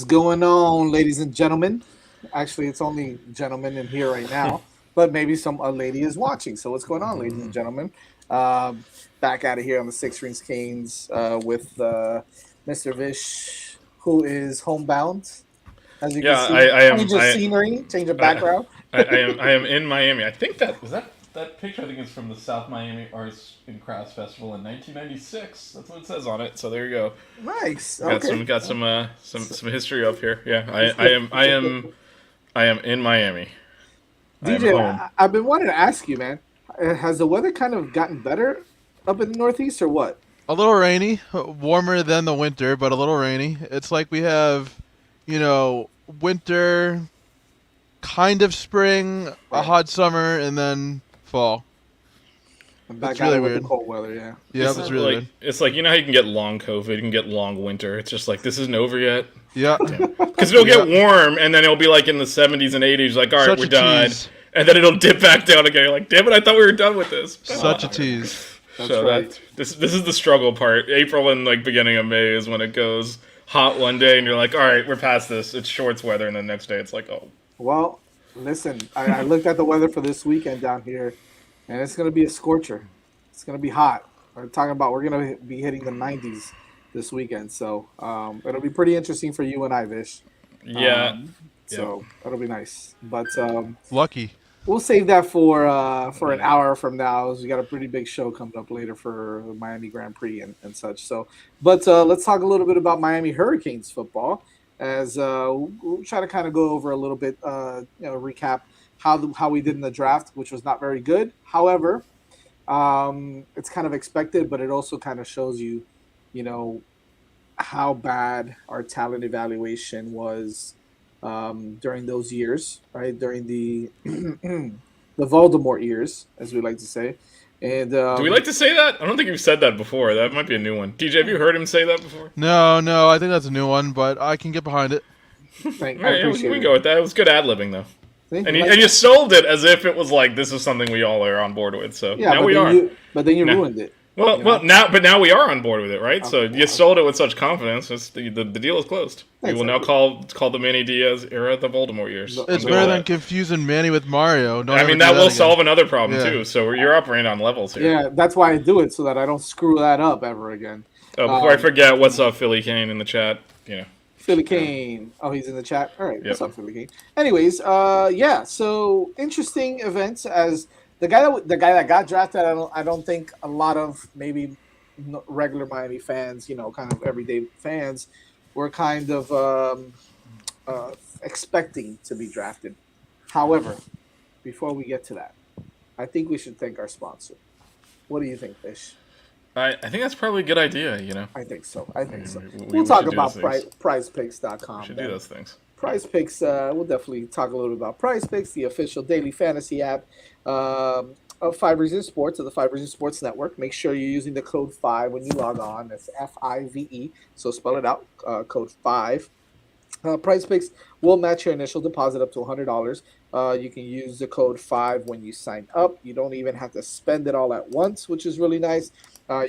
going on, ladies and gentlemen? Actually, it's only gentlemen in here right now, but maybe a lady is watching. So what's going on, ladies and gentlemen? Um, Back out of here on the Six Rings Canes with Mr. Vish, who is homebound, as you can Yeah, see. I am. Change of scenery, change of I, background. I am in Miami. I think that picture. I think is from the South Miami Arts and Crafts Festival in 1996. That's what it says on it. So there you go. Nice. Got Okay. some history up here. Yeah, I am in Miami. I am DJ, home. I've been wanting to ask you, man. Has the weather kind of gotten better up in the Northeast, or what? A little rainy, warmer than the winter, but a little rainy. It's like we have, winter, kind of spring, a Right. hot summer, and then fall. I'm back It's out really with the weird. cold weather. Yeah. Yep, it's really like weird. it's like you know how you can get long COVID, you can get long winter. It's just like this isn't over yet. Yeah. Because it'll get warm, and then it'll be like in the 70s and 80s. Like, all right, Such we're a done, tease. and then it'll dip back down again. You're like, damn it, I thought we were done with this. Such a tease. That's So right. this is the struggle part. April and like beginning of May is when it goes hot one day, and you're like, all right, we're past this. It's shorts weather, and the next day it's like, oh, Well, listen, I looked at the weather for this weekend down here, and it's going to be a scorcher. It's going to be hot. We're going to be hitting the 90s this weekend, so it'll be pretty interesting for you and I, Vish. yeah. So that'll be nice. But Lucky. we'll save that for an hour from now. As we got a pretty big show coming up later for the Miami Grand Prix and such. So, but let's talk a little bit about Miami Hurricanes football. As we'll try to kind of go over a little bit, recap how we did in the draft, which was not very good. However, it's kind of expected, but it also kind of shows you, how bad our talent evaluation was during those years, right? During the the Voldemort years, as we like to say. And Do we like to say that? I don't think you've said that before. That might be a new one. DJ, have you heard him say that before? No, I think that's a new one, but I can get behind it. I All right, yeah, we appreciate can it. go with that. It was good ad libbing though, See? and you sold it as if it was like this is something we all are on board with. So Yeah, now but we then are. but then you No. ruined it. Well, You know? now we are on board with it, right? So Okay. you sold it with such confidence. The deal is closed. We Thanks, will now call the Manny Diaz era the Voldemort years. It's I'm It's good better with than that. confusing Manny with Mario. Don't I ever mean, do that will again. solve another problem Yeah. too. So you're operating on levels here. Yeah, that's why I do it, so that I don't screw that up ever again. Before I forget, what's up, Philly Kane in the chat? Philly Kane. Oh, he's in the chat. All right, what's Yep. up, Philly Kane? Anyways, yeah. So interesting events as the guy that got drafted. I don't think a lot of maybe regular Miami fans, kind of everyday fans, were kind of expecting to be drafted. However, before we get to that, I think we should thank our sponsor. What do you think, Fish? I think that's probably a good idea. I think so. I think so. we We'll talk should do about those things. PrizePicks.com. We should do those things. Prize Picks, we'll definitely talk a little bit about Prize Picks, the official daily fantasy app of Five Reasons Sports, of the Five Reasons Sports Network. Make sure you're using the code 5 when you log on. That's FIVE. So spell it out, code 5. Prize Picks will match your initial deposit up to $100. You can use the code 5 when you sign up. You don't even have to spend it all at once, which is really nice.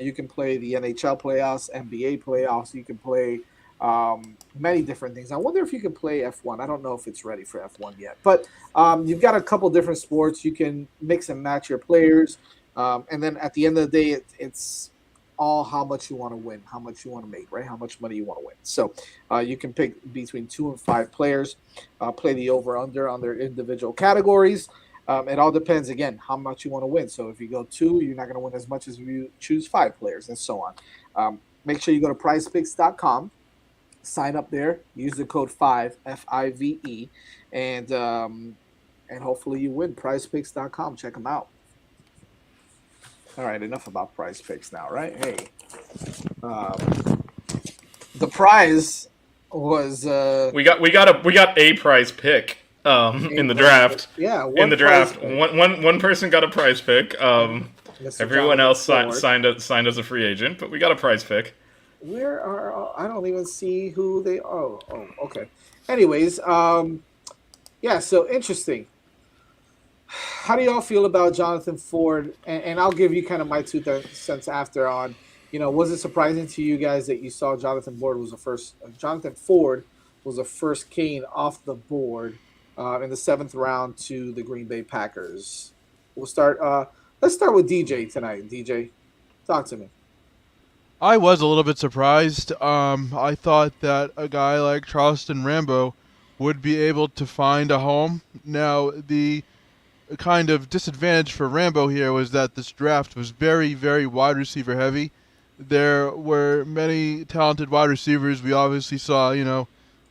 You can play the NHL playoffs, NBA playoffs. You can play many different things. I wonder if you can play F1. I don't know if it's ready for F1 yet, but you've got a couple different sports. You can mix and match your players, and then at the end of the day, it's all how much you want to win, how much you want to make, right? How much money you want to win. So you can pick between 2 and 5 players, play the over/under on their individual categories. It all depends, again, how much you want to win. So if you go 2, you're not going to win as much as if you choose 5 players, and so on. Make sure you go to PrizePicks.com. Sign up there, use the code 5 FIVE, and hopefully you win. PrizePicks.com, check them out. All right, enough about Prize Picks now, right? Hey, the prize was We got a prize pick in the draft. Yeah, in the draft, pick. one person got a prize pick. Mr. Everyone else Jonathan signed as a free agent, but we got a prize pick. Where are I don't even see who they are. Oh, okay. Anyways, yeah, so interesting. How do y'all feel about Jonathan Ford? And I'll give you kind of my 2 cents after on. Was it surprising to you guys that you saw Jonathan Ford was the first cane off the board in the 7th round to the Green Bay Packers. We'll start. Let's start with DJ tonight. DJ, talk to me. I was a little bit surprised. I thought that a guy like Charleston Rambo would be able to find a home. Now, the kind of disadvantage for Rambo here was that this draft was very, very wide receiver heavy. There were many talented wide receivers. We obviously saw,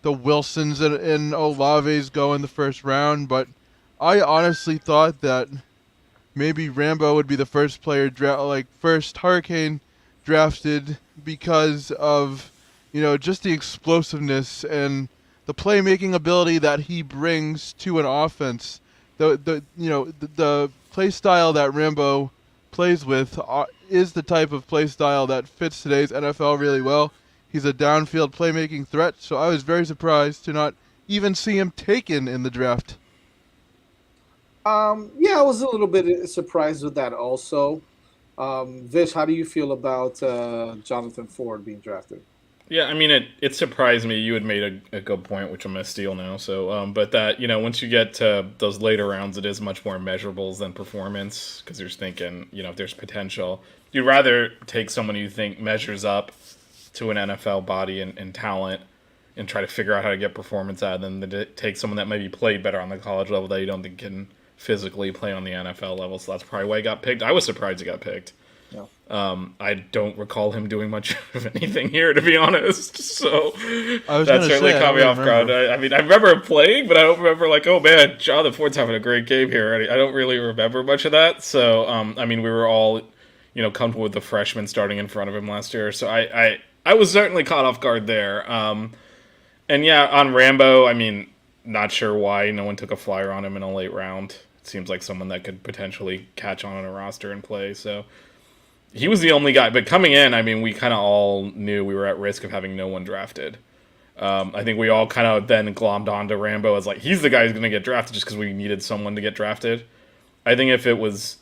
the Wilsons and Olaves go in the first round, but I honestly thought that maybe Rambo would be the first first Hurricane drafted because of, just the explosiveness and the playmaking ability that he brings to an offense. The play style that Rambo plays with is the type of play style that fits today's NFL really well. He's a downfield playmaking threat, so I was very surprised to not even see him taken in the draft. Yeah, I was a little bit surprised with that also. Vish, how do you feel about Jonathan Ford being drafted? Yeah, I mean, it surprised me. You had made a good point, which I'm going to steal now. So, but that, once you get to those later rounds, it is much more measurables than performance because you're thinking, if there's potential. You'd rather take someone you think measures up to an NFL body and talent and try to figure out how to get performance out of them than to take someone that maybe played better on the college level that you don't think can physically play on the NFL level. So that's probably why he got picked. I was surprised he got picked. Yeah. I don't recall him doing much of anything here, to be honest. So I was that gonna certainly say, caught me I off guard. remember. I mean, I remember him playing, but I don't remember oh man, Jonathan Ford's having a great game here. I don't really remember much of that. So I mean, we were all comfortable with the freshman starting in front of him last year. So I was certainly caught off guard there. And yeah, on Rambo, I mean, not sure why no one took a flyer on him in a late round. It seems like someone that could potentially catch on a roster and play. So he was the only guy. But coming in, I mean, we kind of all knew we were at risk of having no one drafted. I think we all kind of then glommed onto Rambo as like, he's the guy who's going to get drafted just because we needed someone to get drafted. I think if it was,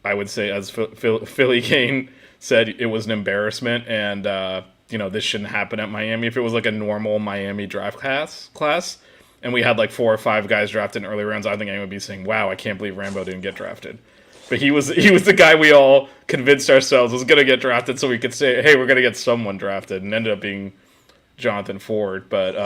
I would say, as Philly Kane said, it was an embarrassment and, this shouldn't happen at Miami. If it was like a normal Miami draft class and we had like 4 or 5 guys drafted in early rounds, I think anyone would be saying, wow, I can't believe Rambo didn't get drafted. But he was the guy we all convinced ourselves was going to get drafted so we could say, hey, we're going to get someone drafted, and ended up being Jonathan Ford. But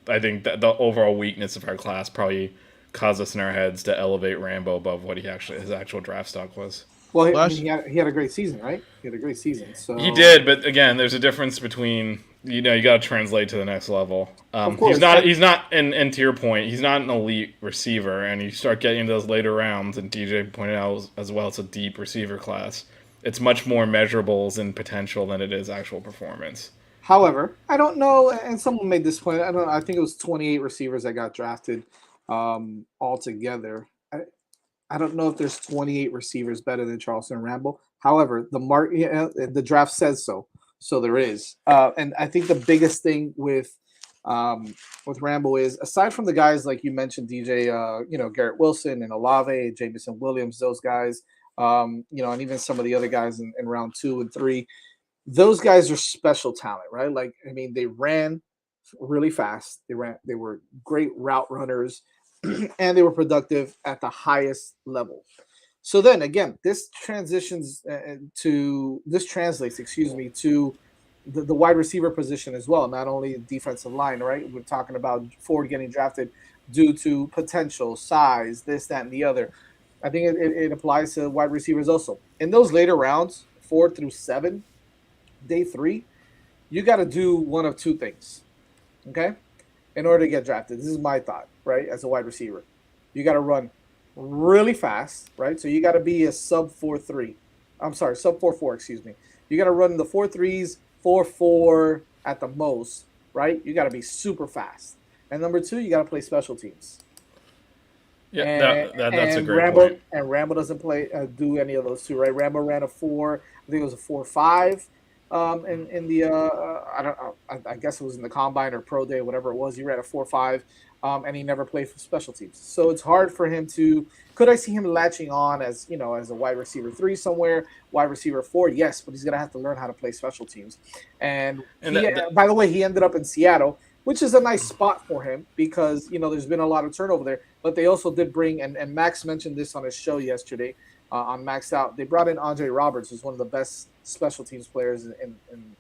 I think that the overall weakness of our class probably caused us in our heads to elevate Rambo above what his actual draft stock was. Well, he had a great season, right? He had a great season. So he did, but again, there's a difference between you got to translate to the next level. Of course, he's not, and to your point, he's not an elite receiver. And you start getting into those later rounds, and DJ pointed out as well, it's a deep receiver class. It's much more measurables and potential than it is actual performance. However, I don't know, and someone made this point. I think it was 28 receivers that got drafted altogether. I don't know if there's 28 receivers better than Charleston Rambo. However, the draft says so, so there is. And I think the biggest thing with Rambo is, aside from the guys like you mentioned, DJ, Garrett Wilson and Olave, Jameson Williams, those guys, and even some of the other guys in round 2 and 3, those guys are special talent, right? Like, I mean, they ran really fast. They were great route runners. And they were productive at the highest level. So then again, this translates, to the wide receiver position as well, not only defensive line, right? We're talking about Ford getting drafted due to potential, size, this, that, and the other. I think it applies to wide receivers also. In those later rounds, 4 through 7, day 3, you got to do one of 2 things, okay? In order to get drafted. This is my thought, right? As a wide receiver, you got to run really fast, right? So you got to be a sub 4.3. I'm sorry, sub 4.4, excuse me. You got to run the 4.3s, 4.4 at the most, right? You got to be super fast. And number 2, you got to play special teams. Yeah, that's a great Rambo, point. And Rambo doesn't do any of those 2, right? Rambo ran a 4, I think it was a 4.5. In the I guess it was in the combine or pro day, whatever it was. He ran a 4.5, and he never played for special teams. So it's hard for him to. Could I see him latching on as a wide receiver 3 somewhere, wide receiver 4? Yes, but he's gonna have to learn how to play special teams. And by the way, he ended up in Seattle, which is a nice spot for him because there's been a lot of turnover there. But they also did bring, and Max mentioned this on his show yesterday on Max Out. They brought in Andre Roberts, who's one of the best special teams players in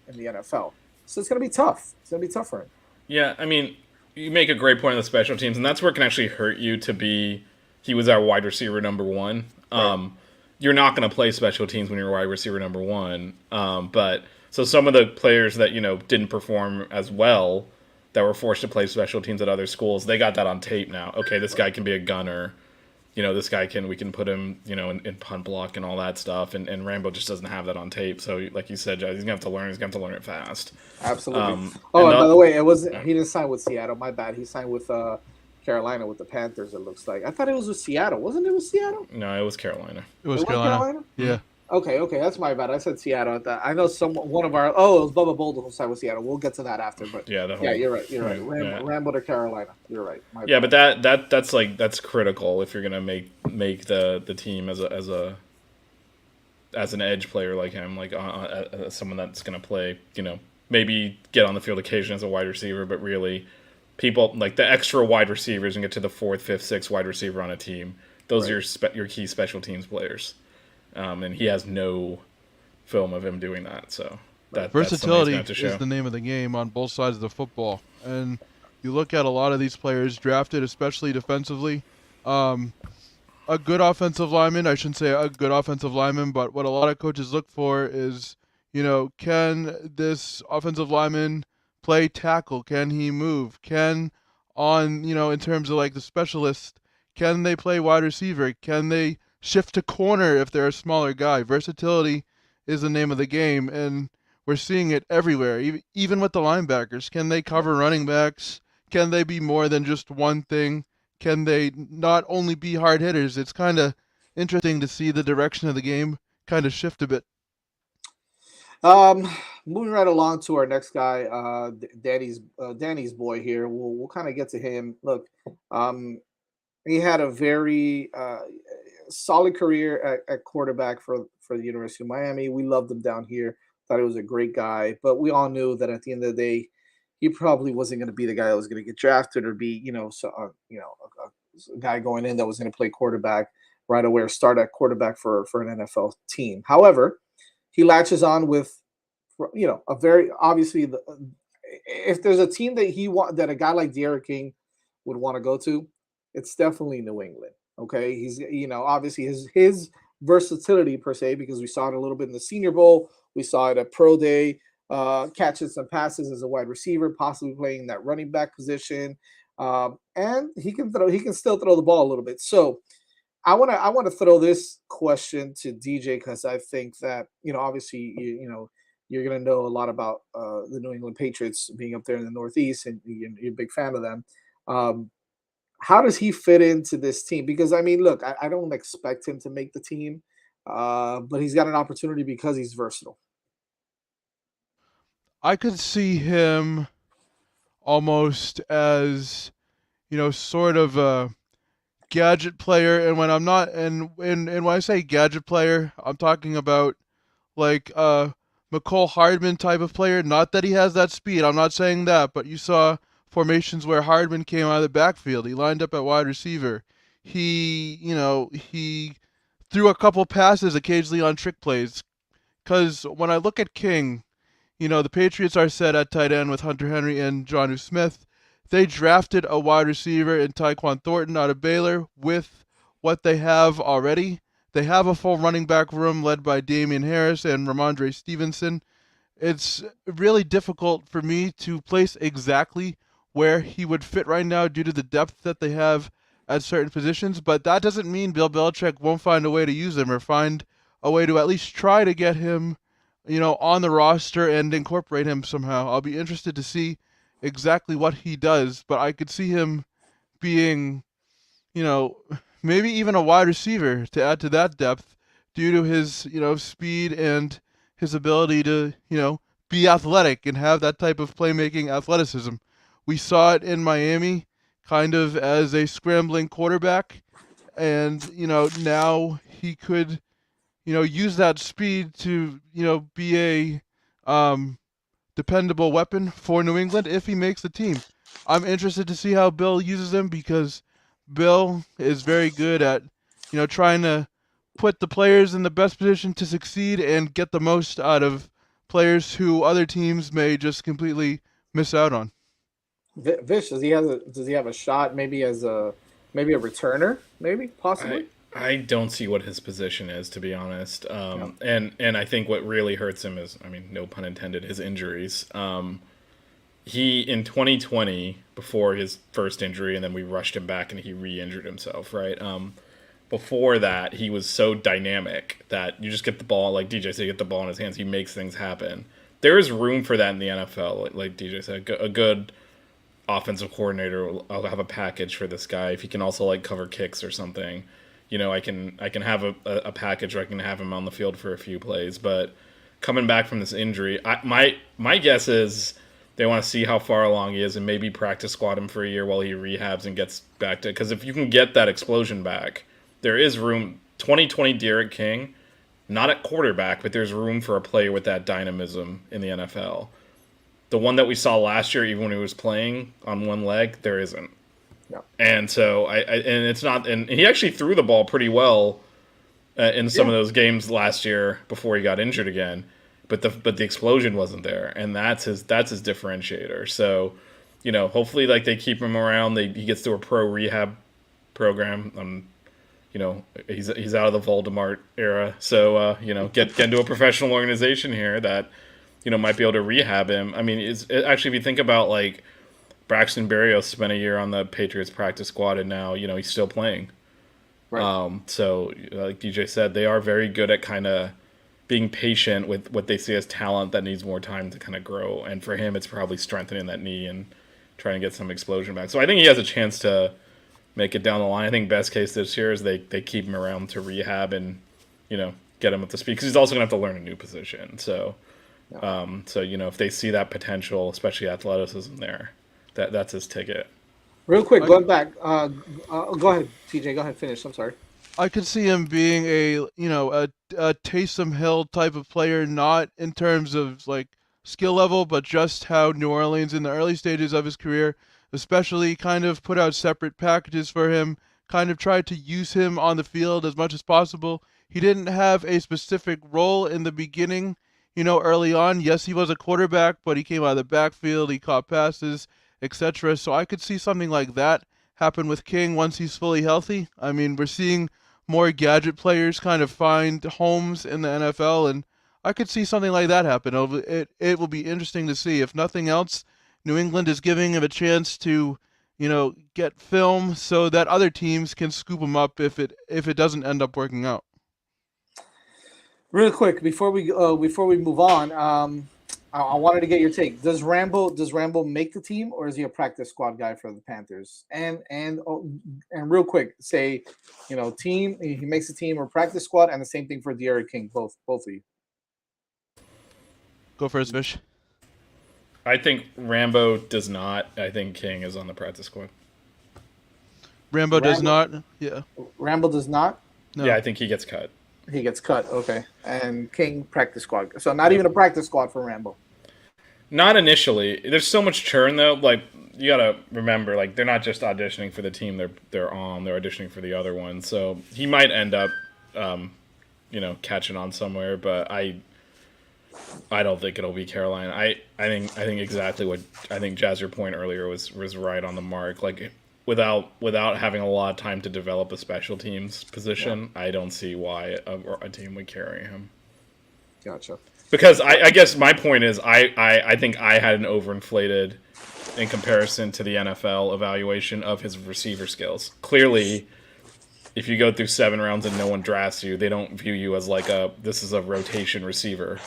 the NFL. So it's going to be tough. It's going to be tough for him. Yeah, I mean, you make a great point on the special teams, and that's where it can actually hurt you to be. He was our wide receiver number one. Right. You're not going to play special teams when you're wide receiver number one. But so some of the players that didn't perform as well, that were forced to play special teams at other schools, they got that on tape now. Okay, this guy can be a gunner. This guy we can put him, in punt block and all that stuff. And Rambo just doesn't have that on tape. So, like you said, Joe, he's gonna have to learn. He's gonna have to learn it fast. Absolutely. And by the way, he didn't sign with Seattle. My bad. He signed with Carolina with the Panthers. It looks like. I thought it was with Seattle. Wasn't it with Seattle? No, it was Carolina. It was Carolina. Yeah. Okay, that's my bad. I said Seattle. I know one of our. Oh, it was Bubba Bolden who signed with Seattle. We'll get to that after. But you're right. You're right. Rambo to Carolina. You're right. But that's critical if you're gonna make the team as an edge player like him, like someone that's gonna play. Maybe get on the field occasionally as a wide receiver, but really, people like the extra wide receivers and get to the 4th, 5th, 6th wide receiver on a team. Those are your key special teams players. And he has no film of him doing that. So versatility is the name of the game on both sides of the football. And you look at a lot of these players drafted, especially defensively. A good offensive lineman, I shouldn't say a good offensive lineman, but what a lot of coaches look for is, can this offensive lineman play tackle? Can he move? In terms of like the specialist, can they play wide receiver? Can they shift to corner if they're a smaller guy? Versatility is the name of the game, and we're seeing it everywhere, even with the linebackers. Can they cover running backs? Can they be more than just one thing? Can they not only be hard hitters? It's kind of interesting to see the direction of the game kind of shift a bit. Moving right along to our next guy, Danny's boy here. We'll kind of get to him. Look, he had a very solid career at quarterback for the University of Miami. We loved him down here. Thought he was a great guy, but we all knew that at the end of the day, he probably wasn't going to be the guy that was going to get drafted or be, a guy going in that was going to play quarterback right away or start at quarterback for an NFL team. However, he latches on with, a very obviously if there's a team that a guy like De'Aaron King would want to go to, it's definitely New England. Okay, he's obviously his versatility per se, because we saw it a little bit in the Senior Bowl, we saw it at Pro Day, catching some passes as a wide receiver, possibly playing that running back position, and he can still throw the ball a little bit. So I want to throw this question to DJ because I think that obviously you're going to know a lot about the New England Patriots being up there in the Northeast, and you're a big fan of them. How does he fit into this team? Because, I mean, look, I don't expect him to make the team, but he's got an opportunity because he's versatile. I could see him almost as, sort of a gadget player. And when I'm not, and when I say gadget player, I'm talking about like McCole Hardman type of player. Not that he has that speed. I'm not saying that, but you saw formations where Hardman came out of the backfield. He lined up at wide receiver. He threw a couple passes occasionally on trick plays. Because when I look at King, the Patriots are set at tight end with Hunter Henry and Jonnu Smith. They drafted a wide receiver in Tyquan Thornton out of Baylor with what they have already. They have a full running back room led by Damian Harris and Ramondre Stevenson. It's really difficult for me to place exactly where he would fit right now due to the depth that they have at certain positions, but that doesn't mean Bill Belichick won't find a way to use him or find a way to at least try to get him, on the roster and incorporate him somehow. I'll be interested to see exactly what he does, but I could see him being, maybe even a wide receiver to add to that depth due to his, speed and his ability to, be athletic and have that type of playmaking athleticism. We saw it in Miami kind of as a scrambling quarterback, and, now he could, use that speed to, be a dependable weapon for New England if he makes the team. I'm interested to see how Bill uses him because Bill is very good at, trying to put the players in the best position to succeed and get the most out of players who other teams may just completely miss out on. Vish, does he have a shot? Maybe as a returner, maybe I possibly. I don't see what his position is, to be honest. No. And I think what really hurts him is, I mean, no pun intended, his injuries. He in 2020, before his first injury, and then we rushed him back and he re-injured himself, right? Before that, he was so dynamic that you just get the ball, like DJ said, you get the ball in his hands, he makes things happen. There is room for that in the NFL, like DJ said. A good offensive coordinator, I'll have a package for this guy. If he can also like cover kicks or something, I can have a package where I can have him on the field for a few plays. But coming back from this injury, my guess is they want to see how far along he is and maybe practice squad him for a year while he rehabs and gets back to, because if you can get that explosion back, there is room. 2020 Derek King, not at quarterback, but there's room for a player with that dynamism in the NFL. The one that we saw last year, even when he was playing on one leg, there isn't. No. And so and it's not, and he actually threw the ball pretty well in some of those games last year before he got injured again, but the explosion wasn't there, and that's his differentiator. So, hopefully, like, they keep him around. He gets to a pro rehab program. He's out of the Voldemort era, so get into a professional organization here that might be able to rehab him. I mean, actually, if you think about, like, Braxton Berrios spent a year on the Patriots practice squad, and now he's still playing. Right. So like DJ said, they are very good at kind of being patient with what they see as talent that needs more time to kind of grow. And for him, it's probably strengthening that knee and trying to get some explosion back. So I think he has a chance to make it down the line. I think best case this year is they keep him around to rehab and get him up to speed, because he's also gonna have to learn a new position. So if they see that potential, especially athleticism there, that's his ticket. Real quick, going back. Go ahead, TJ. Go ahead, finish. I'm sorry. I could see him being a Taysom Hill type of player, not in terms of like skill level, but just how New Orleans in the early stages of his career, especially, kind of put out separate packages for him, kind of tried to use him on the field as much as possible. He didn't have a specific role in the beginning, early on. Yes, he was a quarterback, but he came out of the backfield, he caught passes, etc. So I could see something like that happen with King once he's fully healthy. I mean, we're seeing more gadget players kind of find homes in the NFL, and I could see something like that happen. It will be interesting to see. If nothing else, New England is giving him a chance to, get film so that other teams can scoop him up if it doesn't end up working out. Real quick before we move on, I wanted to get your take. Does Rambo make the team, or is he a practice squad guy for the Panthers? And real quick, say, team, he makes the team or practice squad, and the same thing for Deandre King, both of you. Go first, Vish. I think Rambo does not. I think King is on the practice squad. Rambo does not. Yeah. Rambo does not. No. Yeah, I think he gets cut. He gets cut. Okay. And King practice squad. So not even a practice squad for Rambo. Not initially. There's so much churn though. Like, you gotta remember, like, they're not just auditioning for the team they're on. They're auditioning for the other one. So he might end up, catching on somewhere. But I don't think it'll be Carolina. I think exactly what I think. Jazz, your point earlier was right on the mark. Like, without having a lot of time to develop a special teams position, I don't see why a team would carry him. Gotcha. Because I guess my point is I think I had an overinflated in comparison to the NFL evaluation of his receiver skills. Clearly, if you go through 7 rounds and no one drafts you, they don't view you as like this is a rotation receiver.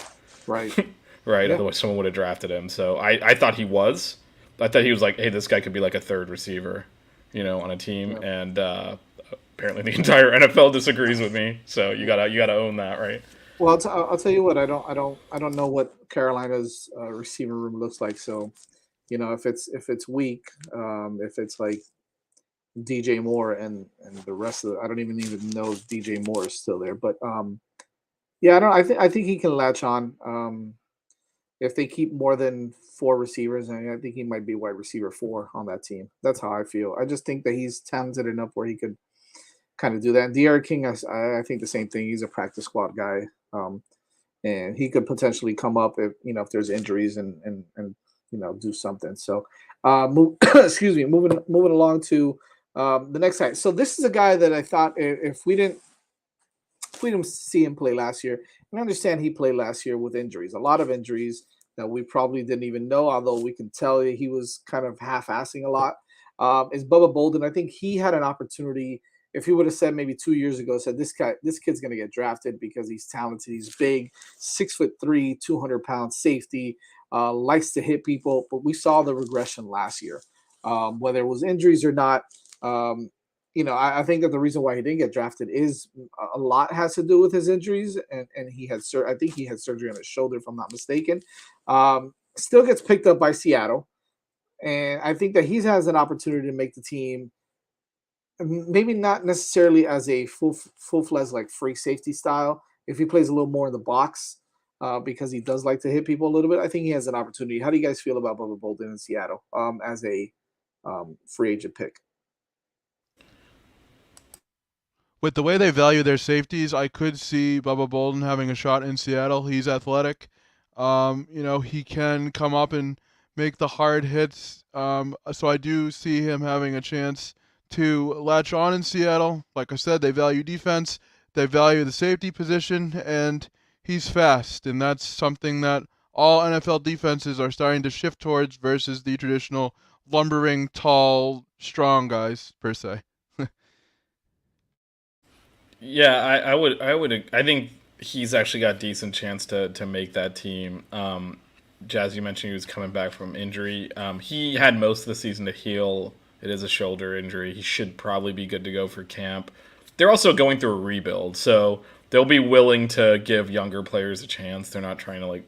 Right. Right? Yeah. Otherwise someone would have drafted him. So I thought he was. I thought he was like, hey, this guy could be like a third receiver, on a team. Yeah. And apparently the entire NFL disagrees with me. So you gotta own that, right? Well, I'll tell you what. I don't know what Carolina's receiver room looks like. So, if it's weak, if it's like DJ Moore and the rest of I don't even know if DJ Moore is still there. But yeah, I think he can latch on. if they keep more than 4 receivers, and I think he might be wide receiver 4 on that team. That's how I feel. I just think that he's talented enough where he could kind of do that. And De'Aaron King, I think the same thing. He's a practice squad guy, and he could potentially come up if there's injuries and do something. So, excuse me, moving along to the next guy. So this is a guy that I thought if we didn't see him play last year, and I understand he played last year with injuries, a lot of injuries that we probably didn't even know, although we can tell he was kind of half-assing a lot, is Bubba Bolden. I think he had an opportunity. If he would have said maybe 2 years ago, said this kid's going to get drafted because he's talented, he's big, 6'3", 200-pound safety, likes to hit people. But we saw the regression last year, whether it was injuries or not. I think that the reason why he didn't get drafted is a lot has to do with his injuries, and he had I think he had surgery on his shoulder, if I'm not mistaken. Still gets picked up by Seattle, and I think that he has an opportunity to make the team. Maybe not necessarily as a full-fledged like free safety style. If he plays a little more in the box, because he does like to hit people a little bit, I think he has an opportunity. How do you guys feel about Bubba Bolden in Seattle as a free agent pick? With the way they value their safeties, I could see Bubba Bolden having a shot in Seattle. He's athletic. He can come up and make the hard hits. So I do see him having a chance to latch on in Seattle. Like I said, they value defense, they value the safety position, and he's fast. And that's something that all NFL defenses are starting to shift towards versus the traditional lumbering, tall, strong guys, per se. Yeah, I think he's actually got a decent chance to make that team. Jazz, you mentioned he was coming back from injury. He had most of the season to heal. It is a shoulder injury. He should probably be good to go for camp. They're also going through a rebuild, so they'll be willing to give younger players a chance. They're not trying to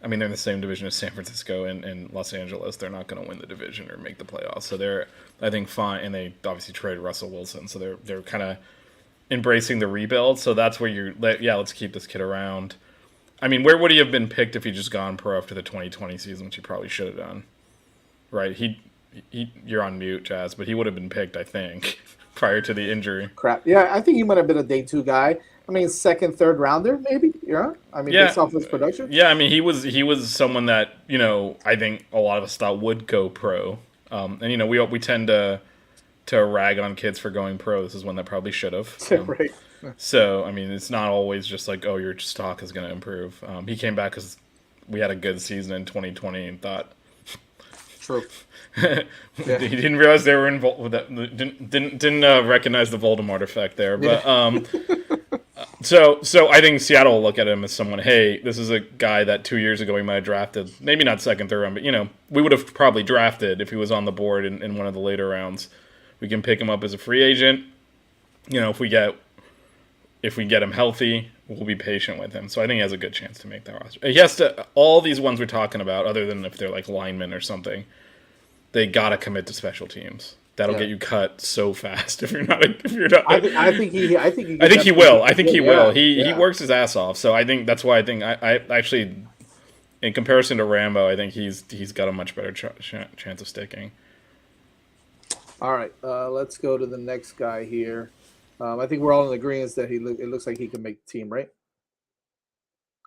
they're in the same division as San Francisco and Los Angeles. They're not going to win the division or make the playoffs. So they're, I think, fine. And they obviously traded Russell Wilson, so they're kind of embracing the rebuild. So that's where let's keep this kid around. I mean, where would he have been picked if he just gone pro after the 2020 season, which he probably should have done? Right? You're on mute, Jazz, but he would have been picked, I think, prior to the injury. Crap. Yeah, I think he might have been a day 2 guy. I mean, second, third rounder, maybe. Yeah. I mean, based off his production. Yeah, I mean, he was someone that I think a lot of us thought would go pro. And we tend to rag on kids for going pro. This is one that probably should have. Right. So, I mean, it's not always just like, oh, your stock is going to improve. He came back because we had a good season in 2020 and thought. True. He didn't realize they were involved with that. Didn't recognize the Voldemort effect there. But so I think Seattle will look at him as someone. Hey, this is a guy that 2 years ago we might have drafted. Maybe not second, third round, but we would have probably drafted if he was on the board in one of the later rounds. We can pick him up as a free agent. If we get him healthy, we'll be patient with him. So I think he has a good chance to make that roster. He has to. All these ones we're talking about, other than if they're like linemen or something, they gotta commit to special teams. That'll get you cut so fast if you're not. I think he will. I think he will. He works his ass off. So I think that's why I actually, in comparison to Rambo, I think he's got a much better chance of sticking. All right, let's go to the next guy here. I think we're all in agreement that it looks like he can make the team, right?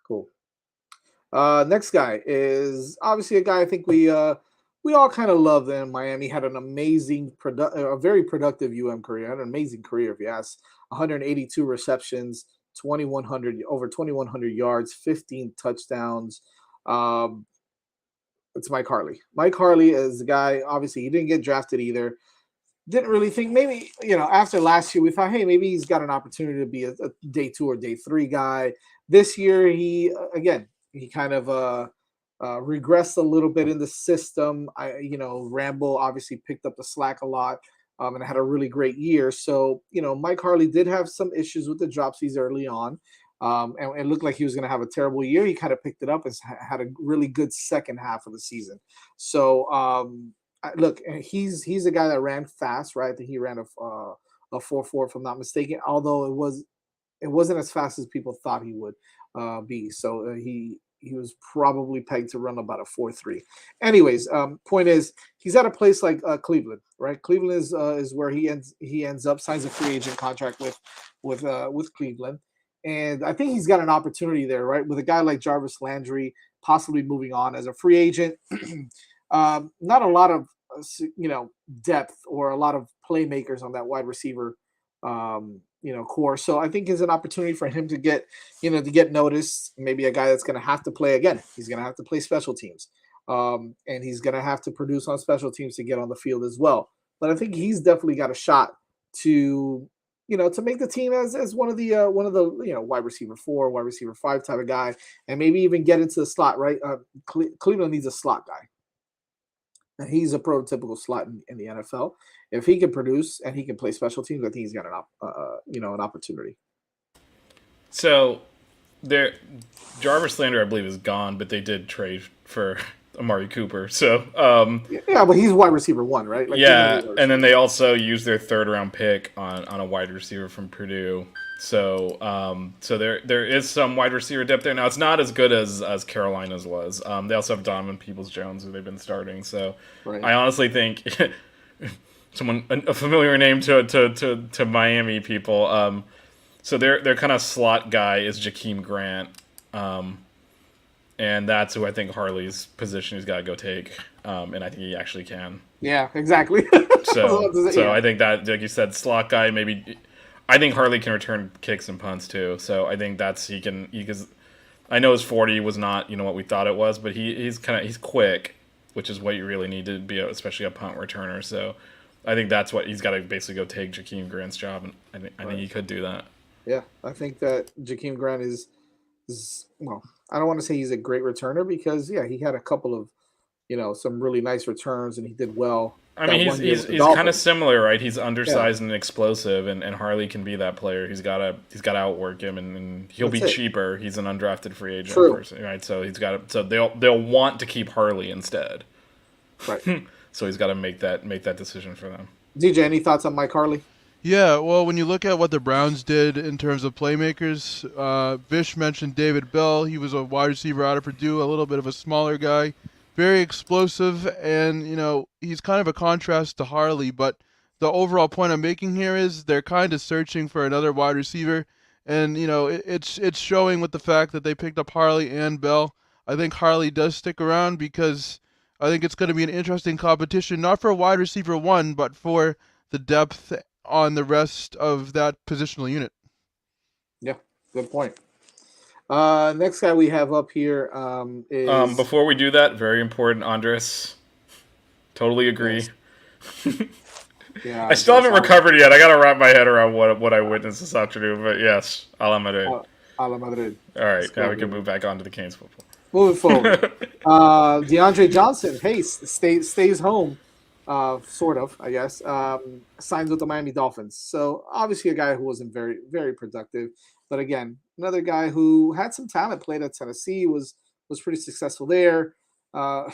Cool. Next guy is obviously a guy I think we all kind of love in Miami. Had an amazing, a very productive career. Had an amazing career, if you ask. 182 receptions, over 2,100 yards, 15 touchdowns. It's Mike Harley. Mike Harley is a guy. Obviously, he didn't get drafted either. Didn't really think maybe after last year we thought, hey, maybe he's got an opportunity to be a day 2 or day 3 guy. This year he kind of regressed a little bit in the system. Rambo obviously picked up the slack a lot and had a really great year. So Mike Harley did have some issues with the dropsies early on, and it looked like he was going to have a terrible year. He kind of picked it up and had a really good second half of the season. So. Look, he's a guy that ran fast, right? I think he ran a 4.4, if I'm not mistaken. Although it wasn't as fast as people thought he would be. So he he was probably pegged to run about a 4.3. Anyways, point is he's at a place like Cleveland, right? Cleveland is where he ends up, signs a free agent contract with Cleveland, and I think he's got an opportunity there, right? With a guy like Jarvis Landry possibly moving on as a free agent. Not a lot of depth or a lot of playmakers on that wide receiver core. So I think it's an opportunity for him to get noticed. Maybe a guy that's going to have to play again. He's going to have to play special teams, and he's going to have to produce on special teams to get on the field as well. But I think he's definitely got a shot to to make the team as one of the wide receiver 4, wide receiver 5 type of guy, and maybe even get into the slot. Right, Cleveland needs a slot guy. And he's a prototypical slot in the NFL. If he can produce and he can play special teams, I think he's got an opportunity. So, Jarvis Landry, I believe, is gone, but they did trade for Amari Cooper. So, yeah, but he's wide receiver 1, right? Like, yeah, and then they also used their 3rd round pick on a wide receiver from Purdue. So, there is some wide receiver depth there. Now, it's not as good as Carolina's was. They also have Donovan Peoples-Jones, who they've been starting. So, right. I honestly think a familiar name to Miami people. So their kind of slot guy is Jakeem Grant, and that's who I think Harley's position he's got to go take, and I think he actually can. Yeah, exactly. So I think that, like you said, slot guy maybe. I think Harley can return kicks and punts too, so I think because I know his 40 was not what we thought it was, but he's quick, which is what you really need to be, especially a punt returner. So I think that's what he's got to basically go take Jakeem Grant's job, and I think he could do that. Yeah, I think that Jakeem Grant is well, I don't want to say he's a great returner because he had a couple of some really nice returns and he did well. I mean, he's kind of similar, right? He's undersized and explosive, and Harley can be that player. He's got to outwork him, and he'll be cheaper. He's an undrafted free agent, person, right? So they'll want to keep Harley instead, right? So he's got to make that decision for them. DJ, any thoughts on Mike Harley? Yeah, well, when you look at what the Browns did in terms of playmakers, Vish mentioned David Bell. He was a wide receiver out of Purdue, a little bit of a smaller guy. Very explosive, and he's kind of a contrast to Harley, but the overall point I'm making here is they're kind of searching for another wide receiver, and it's showing with the fact that they picked up Harley and Bell. I think Harley does stick around because I think it's going to be an interesting competition, not for wide receiver 1, but for the depth on the rest of that positional unit. Yeah, good point. Next guy we have up here is... Before we do that, very important, Andres. Totally agree. Yes. Yeah, I still haven't recovered yet. I got to wrap my head around what I witnessed this afternoon. But yes, a la Madrid. A la Madrid. All right, now we can move back on to the Canes football. Moving forward. Deandre Johnson, stays home, sort of, I guess. Signs with the Miami Dolphins. So obviously a guy who wasn't very, very productive. But again, another guy who had some talent, played at Tennessee, was pretty successful there. Man,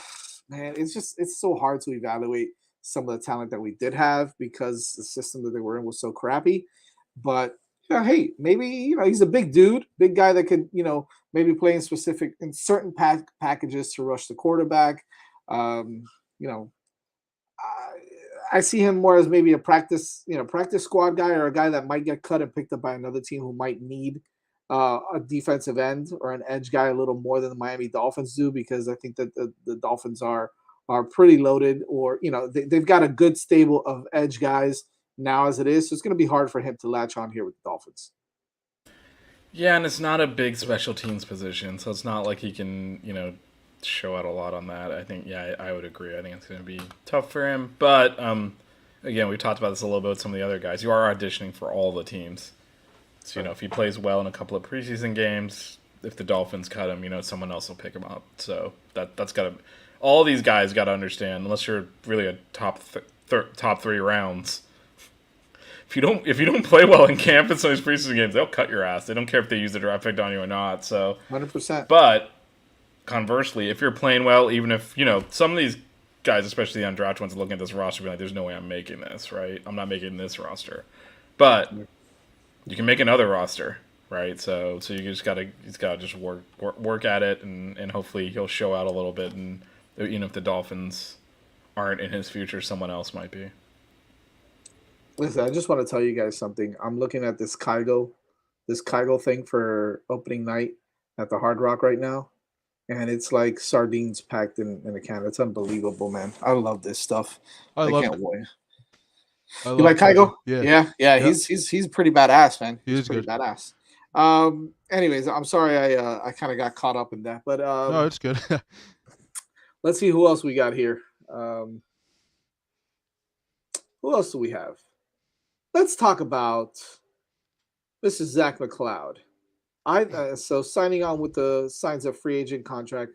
it's so hard to evaluate some of the talent that we did have because the system that they were in was so crappy. But hey, maybe he's a big dude, big guy that could maybe play in certain packages to rush the quarterback. I see him more as maybe a practice squad guy or a guy that might get cut and picked up by another team who might need a defensive end or an edge guy a little more than the Miami Dolphins do, because I think that the Dolphins are pretty loaded, or they've got a good stable of edge guys now as it is. So it's going to be hard for him to latch on here with the Dolphins. Yeah, and it's not a big special teams position, so it's not like he can show out a lot on that. I think, I would agree. I think it's going to be tough for him. But, again, we talked about this a little bit with some of the other guys. You are auditioning for all the teams. So, if he plays well in a couple of preseason games, if the Dolphins cut him, someone else will pick him up. So that's got to – all these guys got to understand, unless you're really a top 3 rounds, if you don't play well in camp in some of these preseason games, they'll cut your ass. They don't care if they use the draft pick on you or not. So 100%. But – conversely, if you're playing well, even if, some of these guys, especially the undrafted ones, looking at this roster, be like, there's no way I'm making this, right? I'm not making this roster. But you can make another roster. right? So he's gotta just work at it, and hopefully he'll show out a little bit. And if the Dolphins aren't in his future, someone else might be. Listen, I just want to tell you guys something. I'm looking at this Kygo thing for opening night at the Hard Rock right now, and it's like sardines packed in a can. It's unbelievable, man. I love this stuff. I I love can't wait. I You love like Kygo? Yeah, Yeah. yeah, He's pretty badass, man. he He's is pretty good. badass. Anyways, I'm sorry I kind of got caught up in that, but No, it's good. let's see who else we got here. Um, who else do we have? Let's talk about Mr. Zach McCloud. So signing on with the signs of free agent contract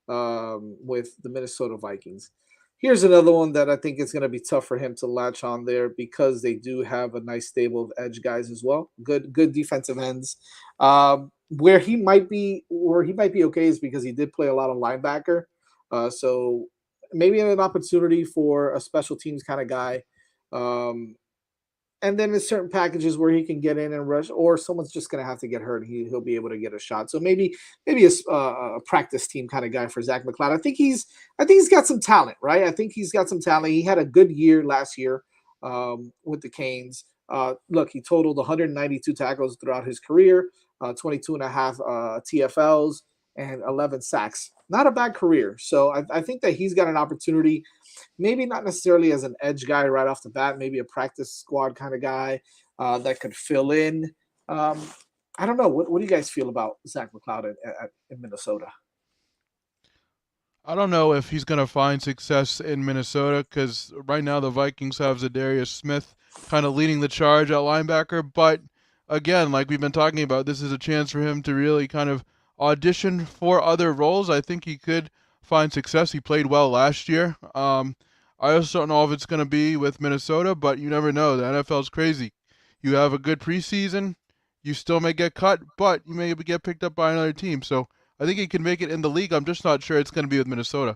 with the Minnesota Vikings. Here's another one that I think is going to be tough for him to latch on there because they do have a nice stable of edge guys as well. Good defensive ends. Where he might be okay is because he did play a lot of linebacker. So maybe an opportunity for a special teams kind of guy. Um, and then there's certain packages where he can get in and rush, or someone's just going to have to get hurt. He'll be able to get a shot. So maybe a practice team kind of guy for Zach McCloud. I think he's got some talent, right? I think he's got some talent. He had a good year last year with the Canes. Look, he totaled 192 tackles throughout his career, 22 and a half TFLs, and 11 sacks. Not a bad career. So I think that he's got an opportunity, maybe not necessarily as an edge guy right off the bat, maybe a practice squad kind of guy that could fill in. Um, I don't know. What do you guys feel about Zach McCloud in Minnesota? I don't know if he's going to find success in Minnesota because right now the Vikings have Zadarius Smith kind of leading the charge at linebacker. But again, like we've been talking about, this is a chance for him to really kind of audition for other roles. I think he could find success. He played well last year. I also don't know if it's going to be with Minnesota, but you never know. The NFL is crazy. You have a good preseason, you still may get cut, but you may get picked up by another team. So I think he can make it in the league. I'm just not sure it's going to be with Minnesota.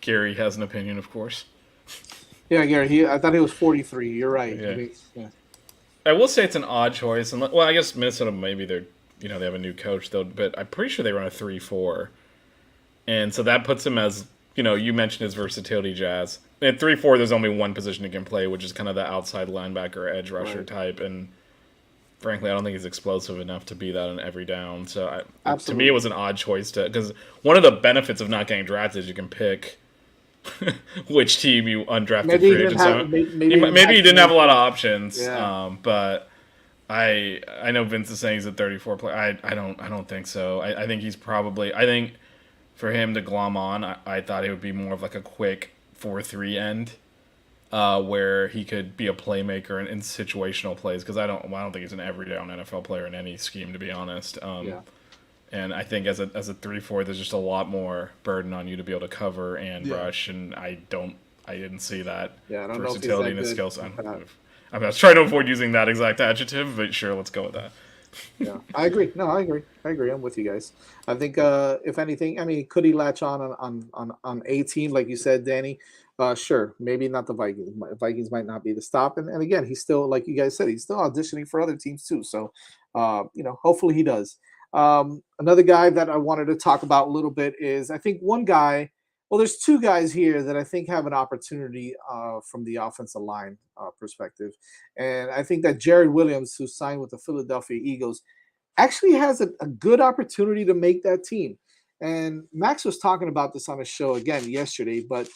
Gary has an opinion, of course. Yeah, Gary. I thought he was 43. You're right. Yeah. Yeah. I will say it's an odd choice. And well, I guess Minnesota maybe they have a new coach though, but I'm pretty sure they run a 3-4, and so that puts him as you mentioned his versatility, Jazz. At 3-4, there's only one position he can play, which is kind of the outside linebacker, edge rusher type, and frankly, I don't think he's explosive enough to be that on every down. So to me, it was an odd choice because one of the benefits of not getting drafted is you can pick which team you undrafted free agents on. Maybe he didn't have a lot of options. Yeah. But I know Vince is saying he's a 34 player. I don't think so. I think he's probably. I think for him to glom on, I thought it would be more of like a quick 4-3 end. Where he could be a playmaker in situational plays, because I don't think he's an every down NFL player in any scheme, to be honest. And I think as a 3-4, there's just a lot more burden on you to be able to cover and rush, and I didn't see that versatility in his skills. I was trying to avoid using that exact adjective, but sure, let's go with that. Yeah, I agree. No, I agree. I'm with you guys. I think if anything, I mean, could he latch on a team like you said, Danny? Sure, maybe not the Vikings. Vikings might not be the stop, and again, he's still, like you guys said, he's still auditioning for other teams too. So, hopefully he does. Another guy that I wanted to talk about a little bit is, I think one guy. Well, there's two guys here that I think have an opportunity from the offensive line perspective. And I think that Jared Williams, who signed with the Philadelphia Eagles, actually has a good opportunity to make that team. And Max was talking about this on his show again yesterday, but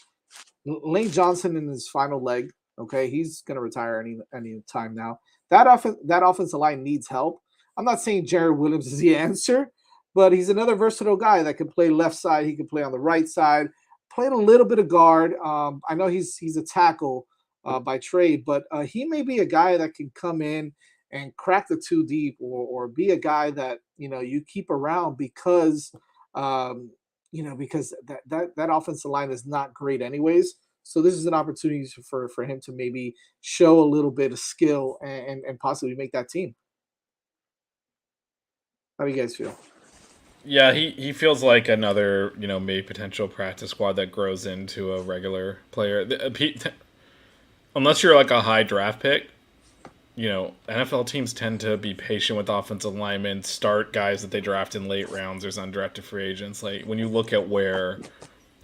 Lane Johnson in his final leg, okay, he's going to retire any time now. That offensive line needs help. I'm not saying Jared Williams is the answer, but he's another versatile guy that can play left side. He can play on the right side. Played a little bit of guard. I know he's a tackle by trade, but he may be a guy that can come in and crack the two deep, or be a guy that you keep around because because that offensive line is not great anyways. So this is an opportunity for him to maybe show a little bit of skill and possibly make that team. How do you guys feel? Yeah, he feels like another, maybe potential practice squad that grows into a regular player. Unless you're like a high draft pick, NFL teams tend to be patient with offensive linemen, start guys that they draft in late rounds as undrafted free agents. Like when you look at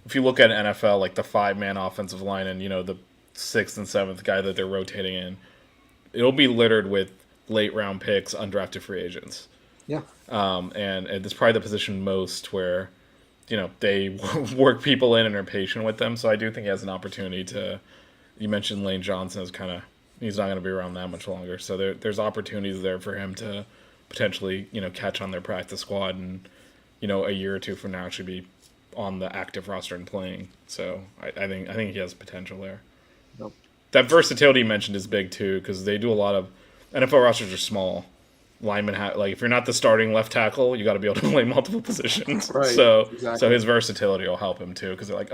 if you look at NFL, like the 5-man offensive line and the 6th and 7th guy that they're rotating in, it'll be littered with late round picks, undrafted free agents. Yeah. And it's probably the position most where they work people in and are patient with them. So I do think he has an opportunity to. You mentioned Lane Johnson is he's not going to be around that much longer. So there's opportunities there for him to potentially catch on their practice squad and a year or two from now actually be on the active roster and playing. So I think he has potential there. Nope. That versatility you mentioned is big too because they do a lot of NFL rosters are small. Linemen if you're not the starting left tackle, you got to be able to play multiple positions. Right. So Exactly. so his versatility will help him too because they're like,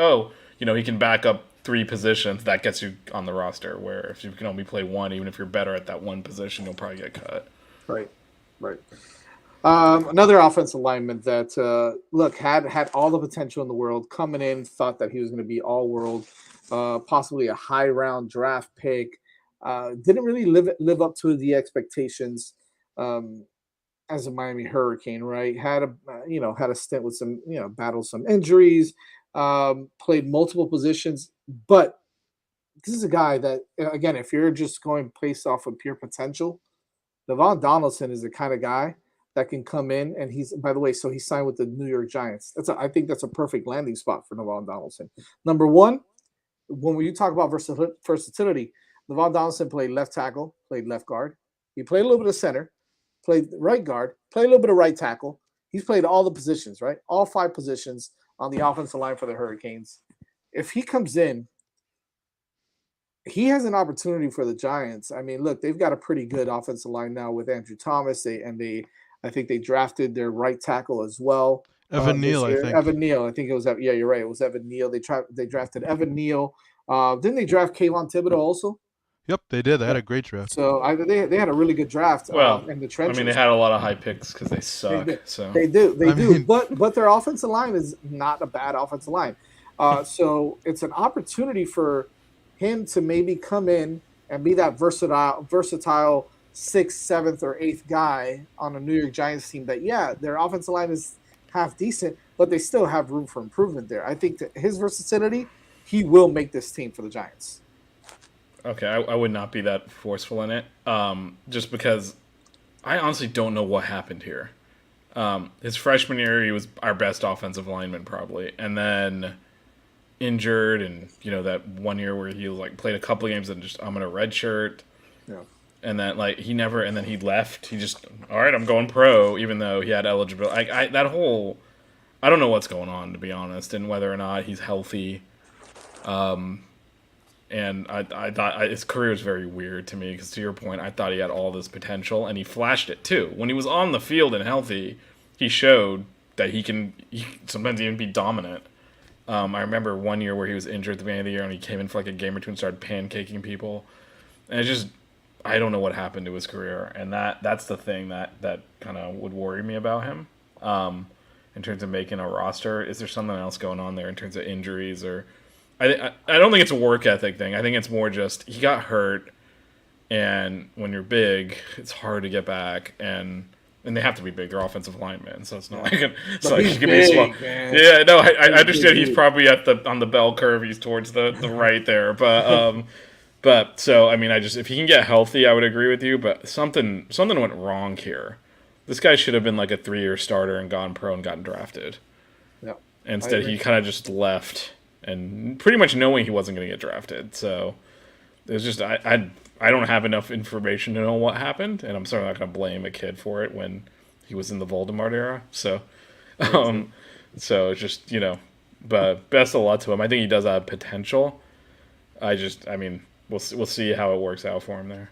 he can back up 3 positions. That gets you on the roster. Where if you can only play one, even if you're better at that one position, you'll probably get cut. Right. Another offensive lineman that had all the potential in the world coming in, thought that he was going to be all world, possibly a high round draft pick. Didn't really live up to the expectations as a Miami Hurricane, right? Had a stint with some, battled some injuries, played multiple positions, but this is a guy that, again, if you're just going based off of pure potential, Devon Donaldson is the kind of guy that can come in, and he signed with the New York Giants. I think that's a perfect landing spot for Devon Donaldson. Number one, when you talk about versatility, Devon Donaldson played left tackle, played left guard. He played a little bit of center, played right guard, played a little bit of right tackle. He's played all the positions, right? All 5 positions on the offensive line for the Hurricanes. If he comes in, he has an opportunity for the Giants. I mean, look, they've got a pretty good offensive line now with Andrew Thomas. I think they drafted their right tackle as well. Evan Neal, I think. Evan Neal, I think it was. Yeah, you're right. It was Evan Neal. They drafted Evan Neal. Didn't they draft Kayvon Thibodeau also? Yep, they did. They had a great draft. So they had a really good draft. Well, in the trenches. I mean, they had a lot of high picks because they suck. They do. But their offensive line is not a bad offensive line. So it's an opportunity for him to maybe come in and be that versatile 6th, 7th, or 8th guy on a New York Giants team that, their offensive line is half decent, but they still have room for improvement there. I think that his versatility, he will make this team for the Giants. Okay, I would not be that forceful in it, just because I honestly don't know what happened here. His freshman year, he was our best offensive lineman probably, and then injured, and that one year where he played a couple of games and just I'm in a red shirt. Yeah. And then and then he left. He just all right, I'm going pro, even though he had eligibility. I don't know what's going on, to be honest, and whether or not he's healthy. And I thought his career was very weird to me because, to your point, I thought he had all this potential, and he flashed it too. When he was on the field and healthy, he showed that he can sometimes even be dominant. I remember one year where he was injured at the beginning of the year, and he came in for a game or two and started pancaking people. And I don't know what happened to his career, and that's the thing that kind of would worry me about him. In terms of making a roster, is there something else going on there in terms of injuries or? I don't think it's a work ethic thing. I think it's more just he got hurt, and when you're big, it's hard to get back, and they have to be big. They're offensive linemen, so it's not like he can be small. Man. Yeah, no, I understand he's probably on the bell curve. He's towards the right there, but so I mean, if he can get healthy, I would agree with you. But something went wrong here. This guy should have been like a 3-year starter and gone pro and gotten drafted. Yeah. Instead, he kind of just left. And pretty much knowing he wasn't going to get drafted. So it was just, I don't have enough information to know what happened. And I'm certainly not going to blame a kid for it when he was in the Voldemort era. So, so it's just, but best of luck to him. I think he does have potential. We'll see how it works out for him there.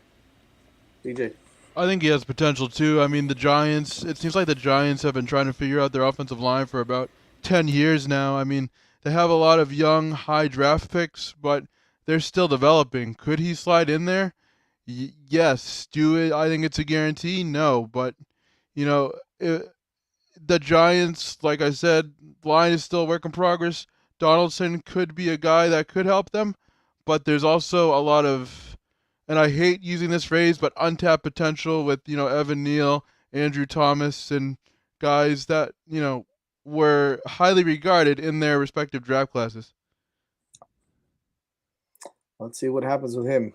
DJ. I think he has potential too. I mean, it seems like the Giants have been trying to figure out their offensive line for about 10 years now. I mean, they have a lot of young, high draft picks, but they're still developing. Could he slide in there? Yes. I think it's a guarantee? No. But, the Giants, like I said, line is still a work in progress. Donaldson could be a guy that could help them, but there's also a lot of and I hate using this phrase, but untapped potential with, Evan Neal, Andrew Thomas, and guys that, were highly regarded in their respective draft classes. Let's see what happens with him.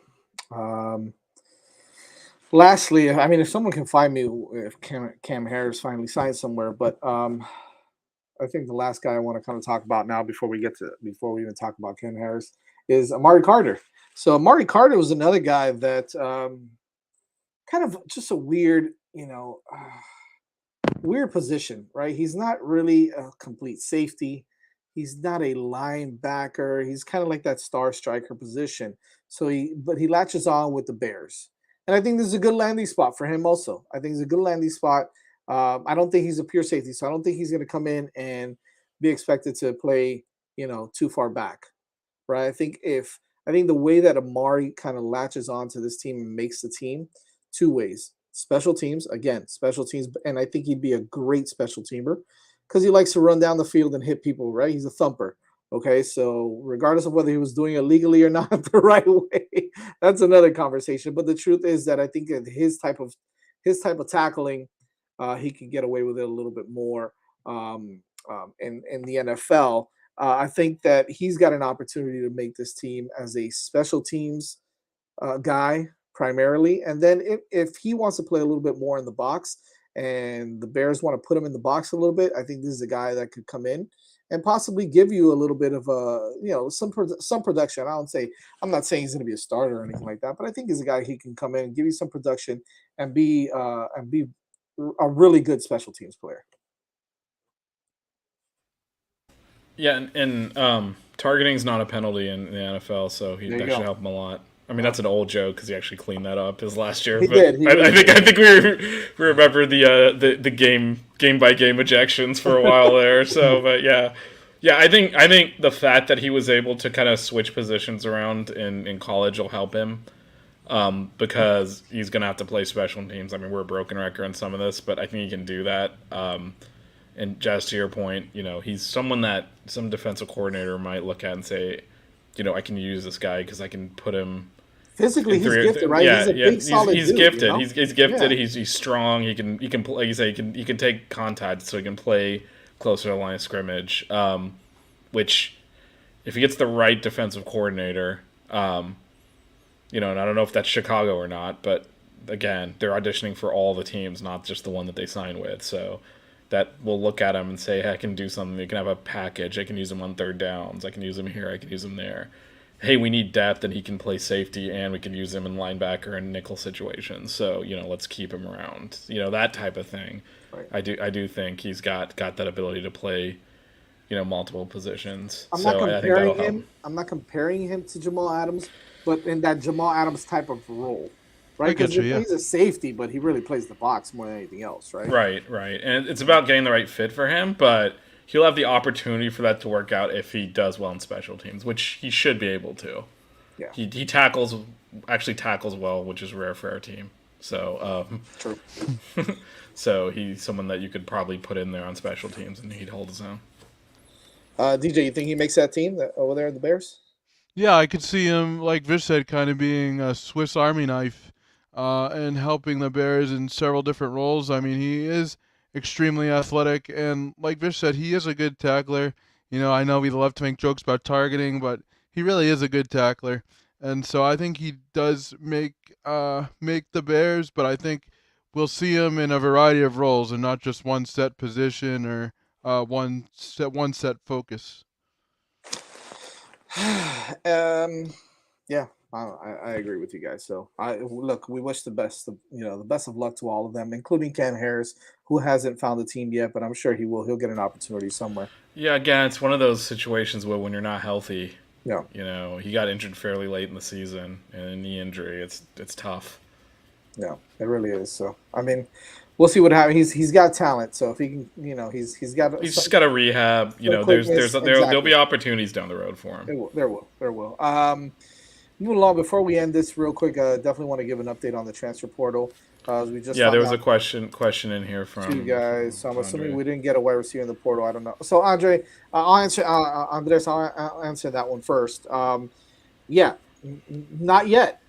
Lastly, I mean, if someone can find me if Cam Harris finally signs somewhere, but I think the last guy I want to kind of talk about now before we even talk about Cam Harris is Amari Carter. So Amari Carter was another guy that kind of just a weird, weird position, right? He's not really a complete safety. He's not a linebacker. He's kind of like that star striker position. But he latches on with the Bears. And I think this is a good landing spot for him also. I think it's a good landing spot. I don't think he's a pure safety, so I don't think he's going to come in and be expected to play, too far back, right? I think the way that Amari kind of latches onto this team and makes the team, two ways. Special teams, and I think he'd be a great special teamer because he likes to run down the field and hit people, right? He's a thumper. Okay, so regardless of whether he was doing it legally or not the right way, that's another conversation. But the truth is that I think his type of tackling, he can get away with it a little bit more in the NFL. I think that he's got an opportunity to make this team as a special teams guy primarily, and then if he wants to play a little bit more in the box, and the Bears want to put him in the box a little bit, I think this is a guy that could come in and possibly give you a little bit of some production. I'm not saying he's going to be a starter or anything like that, but I think he's a guy he can come in and give you some production and be a really good special teams player. Yeah, and targeting is not a penalty in the NFL, so that should help him a lot. I mean, that's an old joke because he actually cleaned that up his last year. He but did. I think we remember the game by game ejections for a while there. So, but yeah. I think the fact that he was able to kind of switch positions around in college will help him, because he's gonna have to play special teams. I mean, we're a broken record on some of this, but I think he can do that. And just to your point, he's someone that some defensive coordinator might look at and say, I can use this guy because I can put him. Physically, he's gifted, right? Yeah, he's a big, solid he's dude, gifted. He's gifted. Yeah. He's strong. He can play. Like you say, he can take contact, so he can play closer to the line of scrimmage. Which, if he gets the right defensive coordinator, and I don't know if that's Chicago or not, but again, they're auditioning for all the teams, not just the one that they sign with. So that will look at him and say, hey, I can do something. You can have a package. I can use him on third downs. I can use him here. I can use him there. Hey, we need depth, and he can play safety, and we can use him in linebacker and nickel situations. So, let's keep him around. That type of thing. Right. I do think he's got that ability to play, multiple positions. I'm not comparing him to Jamal Adams, but in that Jamal Adams type of role. Right, because he's a safety, but he really plays the box more than anything else, right? Right. And it's about getting the right fit for him, but he'll have the opportunity for that to work out if he does well in special teams, which he should be able to. Yeah. He tackles well, which is rare for our team. So True. So he's someone that you could probably put in there on special teams, and he'd hold his own. DJ, you think he makes that team over there at the Bears? Yeah, I could see him, like Vish said, kind of being a Swiss Army knife and helping the Bears in several different roles. I mean, he is extremely athletic, and like Vish said, he is a good tackler. I know we love to make jokes about targeting, but he really is a good tackler. And so I think he does make the Bears, but I think we'll see him in a variety of roles and not just one set position or one set focus. Yeah, I agree with you guys. So we wish the best, the best of luck to all of them, including Cam Harris, who hasn't found a team yet, but I'm sure he will. He'll get an opportunity somewhere. Yeah, again, it's one of those situations where when you're not healthy, yeah, he got injured fairly late in the season, and a knee injury, it's tough. Yeah, it really is. So I mean, we'll see what happens. He's got talent, so if he can, he's just got to rehab. There'll be opportunities down the road for him. There will. Moving along, before we end this real quick, definitely want to give an update on the transfer portal. We just there was a question in here from you guys. So I'm assuming we didn't get a wide receiver in the portal. I don't know. So Andre, I'll answer. Andres, I'll answer that one first. Yeah, not yet.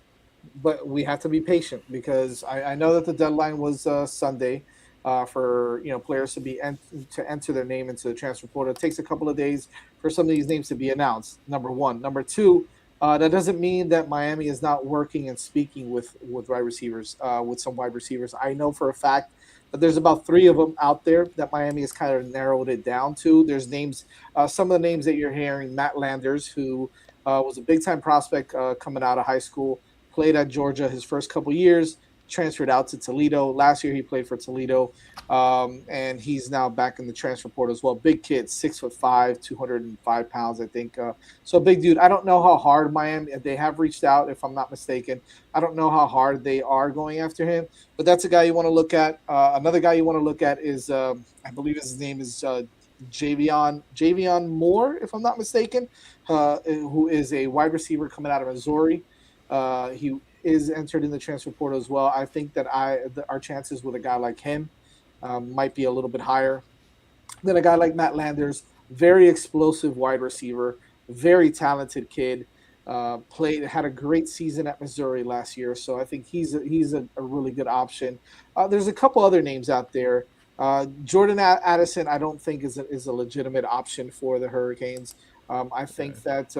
but we have to be patient because I know that the deadline was Sunday for players to to enter their name into the transfer portal. It takes a couple of days for some of these names to be announced. Number one, number two. That doesn't mean that Miami is not working and speaking with wide receivers, with some wide receivers. I know for a fact that there's about three of them out there that Miami has kind of narrowed it down to. There's names, some of the names that you're hearing: Matt Landers, who was a big time prospect coming out of high school, played at Georgia his first couple years, transferred out to Toledo. Last year he played for Toledo, and he's now back in the transfer portal as well. Big kid, 6'5", 205 pounds, I think. So big dude. I don't know how hard Miami, they have reached out, if I'm not mistaken. I don't know how hard they are going after him, but that's a guy you want to look at. Another guy you want to look at is, I believe his name is Javion Moore, if I'm not mistaken, who is a wide receiver coming out of Missouri. He is entered in the transfer portal as well. I think that our chances with a guy like him might be a little bit higher than a guy like Matt Landers. Very explosive wide receiver, very talented kid. Had a great season at Missouri last year, so I think he's a really good option. There's a couple other names out there. Jordan Addison, I don't think is a legitimate option for the Hurricanes. I think that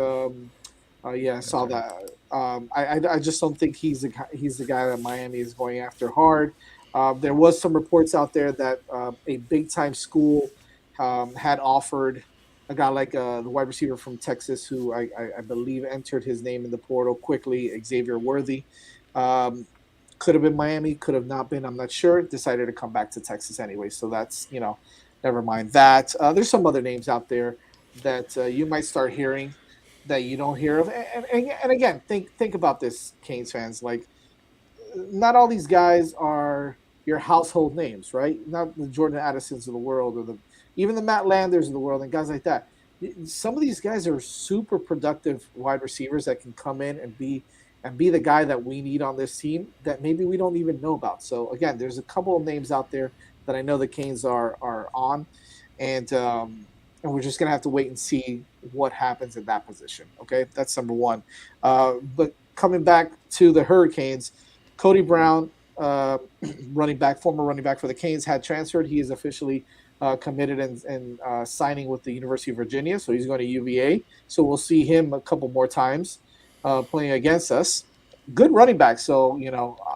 yeah, I saw that. I just don't think he's the guy that Miami is going after hard. There was some reports out there that a big time school had offered a guy like the wide receiver from Texas, who I believe entered his name in the portal quickly, Xavier Worthy. Could have been Miami, could have not been. I'm not sure. Decided to come back to Texas anyway, so that's never mind that. There's some other names out there that you might start hearing that you don't hear of. And again, think about this, Canes fans. Like, not all these guys are your household names, right? Not the Jordan Addisons of the world, or even the Matt Landers of the world, and guys like that. Some of these guys are super productive wide receivers that can come in and be the guy that we need on this team that maybe we don't even know about. So again, there's a couple of names out there that I know the Canes are on, and we're just gonna have to wait and see what happens at that position. Okay, that's number one. But coming back to the Hurricanes, Cody Brown, former running back for the Canes, had transferred. He is officially committed and signing with the University of Virginia, so he's going to UVA. So we'll see him a couple more times playing against us. Good running back, so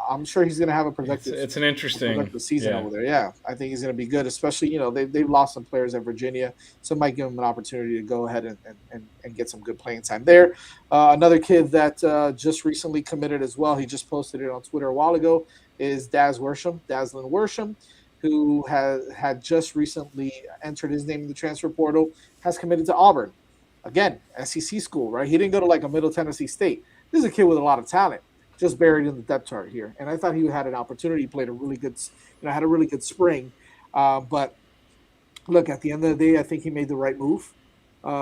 I'm sure he's going to have a productive. It's an interesting season over there. Yeah, I think he's going to be good, especially they've lost some players at Virginia, so it might give him an opportunity to go ahead and get some good playing time there. Another kid that just recently committed as well, he just posted it on Twitter a while ago, is Daslin Worsham, who had just recently entered his name in the transfer portal, has committed to Auburn. Again, SEC school, right? He didn't go to like a Middle Tennessee State. This is a kid with a lot of talent, just buried in the depth chart here. And I thought he had an opportunity. He played a really good, had a really good spring. But look, at the end of the day, I think he made the right move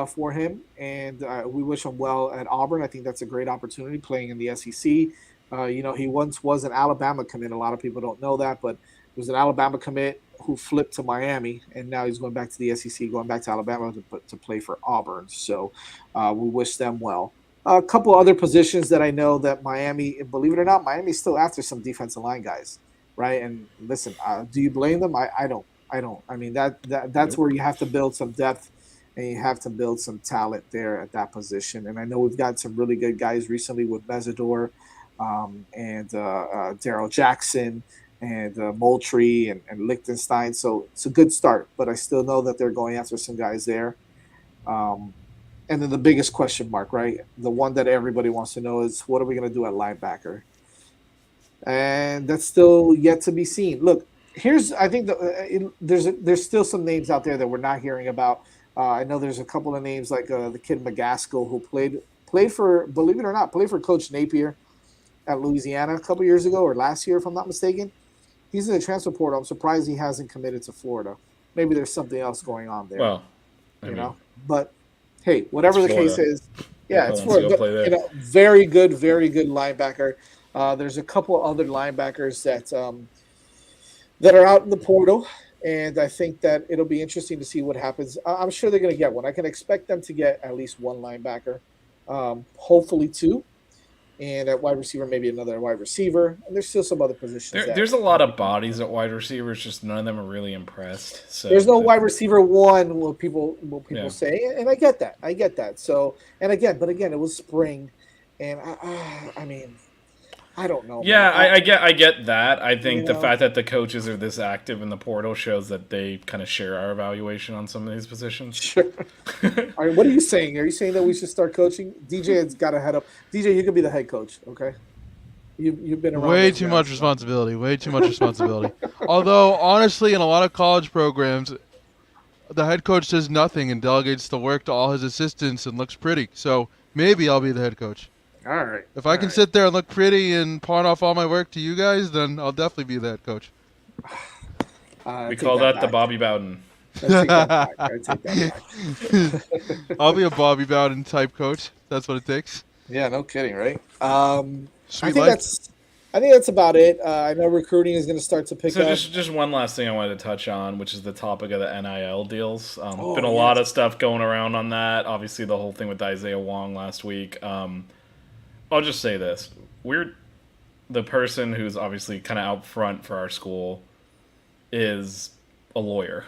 for him, and we wish him well at Auburn. I think that's a great opportunity playing in the SEC. He once was an Alabama commit. A lot of people don't know that, but he was an Alabama commit who flipped to Miami, and now he's going back to the SEC, going back to Alabama to play for Auburn. So we wish them well. A couple other positions that I know that Miami, believe it or not, Miami's still after some defensive line guys, right? And listen, do you blame them? I don't. I mean, that's where you have to build some depth, and you have to build some talent there at that position. And I know we've got some really good guys recently with Mesidor and Darrell Jackson and Moultrie and Liechtenstein. So it's a good start, but I still know that they're going after some guys there. And then the biggest question mark, right? The one that everybody wants to know is, what are we going to do at linebacker? And that's still yet to be seen. Look, I think there's still some names out there that we're not hearing about. I know there's a couple of names like the kid McGaskill, who played for, believe it or not, played for Coach Napier at Louisiana a couple years ago, or last year, if I'm not mistaken. He's in the transfer portal. I'm surprised he hasn't committed to Florida. Maybe there's something else going on there. Well, but hey, whatever the case is, yeah, it's Florida. But, very good linebacker. There's a couple other linebackers that are out in the portal, and I think that it'll be interesting to see what happens. I'm sure they're going to get one. I can expect them to get at least one linebacker, hopefully two. and at wide receiver, maybe another wide receiver. And there's still some other positions. There's a lot of bodies at wide receivers, just none of them are really impressed. So there's no wide receiver one. Will people Yeah. say? And I get that. I get that. So but again, it was spring, and I mean, I don't know. Yeah, man. I get that. I think the know. fact that the coaches are this active in the portal shows that they kind of share our evaluation on some of these positions. Sure. All right, what are you saying? Are you saying that we should start coaching? DJ has got to head up. DJ, you could be the head coach, okay? You've been around. Way too much responsibility. Way too much responsibility. Although, honestly, in a lot of college programs, the head coach does nothing and delegates the work to all his assistants and looks pretty. So maybe I'll be the head coach. All right. If I can sit there and look pretty and pawn off all my work to you guys, then I'll definitely be the head coach. We call that the Bobby Bowden. I take that back. I'll be a Bobby Bowden type coach. That's what it takes. Yeah, no kidding, right? I Sweet think life. that's about it. I know recruiting is going to start to pick So up. just one last thing I wanted to touch on, which is the topic of the NIL deals. Oh, Been a yes. lot of stuff going around on that. Obviously, the whole thing with Isaiah Wong last week. I'll just say this: we're the person who's obviously kind of out front for our school is a lawyer.